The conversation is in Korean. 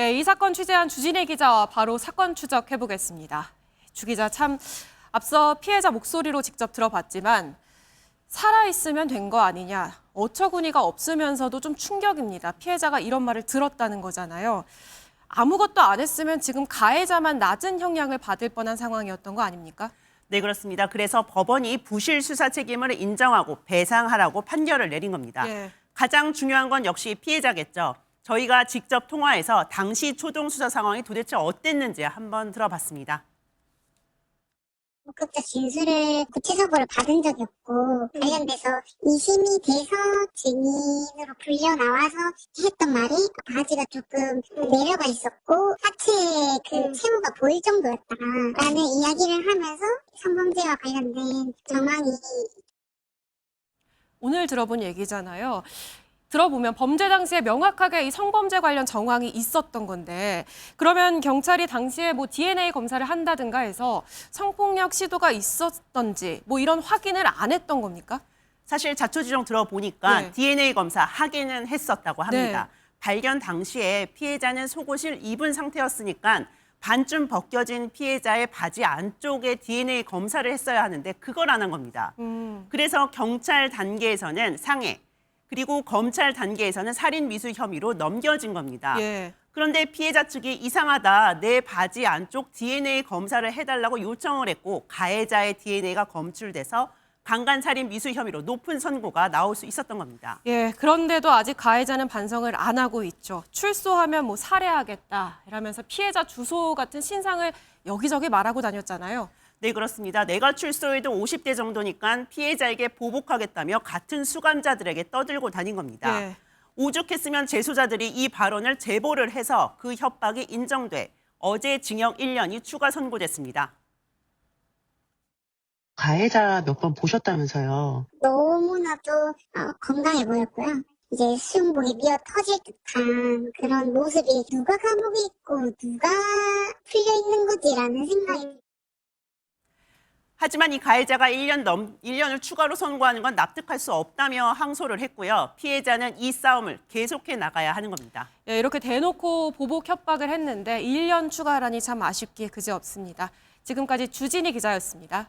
네, 이 사건 취재한 주진희 기자와 바로 사건 추적해보겠습니다. 주 기자, 참 앞서 피해자 목소리로 직접 들어봤지만 살아있으면 된 거 아니냐, 어처구니가 없으면서도 좀 충격입니다. 피해자가 이런 말을 들었다는 거잖아요. 아무것도 안 했으면 지금 가해자만 낮은 형량을 받을 뻔한 상황이었던 거 아닙니까? 네, 그렇습니다. 그래서 법원이 부실 수사 책임을 인정하고 배상하라고 판결을 내린 겁니다. 예. 가장 중요한 건 역시 피해자겠죠. 저희가 직접 통화해서 당시 초동 수사 상황이 도대체 어땠는지 한번 들어봤습니다. 목격자 진술을 구체적으로 받은 적이 없고 관련돼서 이심이 돼서 증인으로 불려 나와서 했던 말이 바지가 조금 내려가 있었고 하체에 그 채무가 보일 정도였다라는 이야기를 하면서 성범죄와 관련된 정황이 오늘 들어본 얘기잖아요. 들어보면 범죄 당시에 명확하게 이 성범죄 관련 정황이 있었던 건데 그러면 경찰이 당시에 뭐 DNA 검사를 한다든가 해서 성폭력 시도가 있었던지 뭐 이런 확인을 안 했던 겁니까? 사실 자초지종 들어보니까 네. DNA 검사 하기는 했었다고 합니다. 네. 발견 당시에 피해자는 속옷을 입은 상태였으니까 반쯤 벗겨진 피해자의 바지 안쪽에 DNA 검사를 했어야 하는데 그걸 안 한 겁니다. 그래서 경찰 단계에서는 상해, 그리고 검찰 단계에서는 살인 미수 혐의로 넘겨진 겁니다. 예. 그런데 피해자 측이 이상하다, 내 바지 안쪽 DNA 검사를 해달라고 요청을 했고 가해자의 DNA가 검출돼서 강간살인 미수 혐의로 높은 선고가 나올 수 있었던 겁니다. 예, 그런데도 아직 가해자는 반성을 안 하고 있죠. 출소하면 뭐 살해하겠다 이러면서 피해자 주소 같은 신상을 여기저기 말하고 다녔잖아요. 네, 그렇습니다. 내가 출소해도 50대 정도니까 피해자에게 보복하겠다며 같은 수감자들에게 떠들고 다닌 겁니다. 예. 오죽했으면 재소자들이 이 발언을 제보를 해서 그 협박이 인정돼 어제 징역 1년이 추가 선고됐습니다. 가해자 몇 번 보셨다면서요. 너무나도 건강해 보였고요. 이제 수영복이 미어 터질 듯한 그런 모습이 누가 감옥에 있고 누가 풀려 있는 거지라는 생각이 하지만 이 가해자가 1년을 추가로 선고하는 건 납득할 수 없다며 항소를 했고요. 피해자는 이 싸움을 계속해 나가야 하는 겁니다. 예, 이렇게 대놓고 보복 협박을 했는데 1년 추가하라니 참 아쉽기에 그지없습니다. 지금까지 주진희 기자였습니다.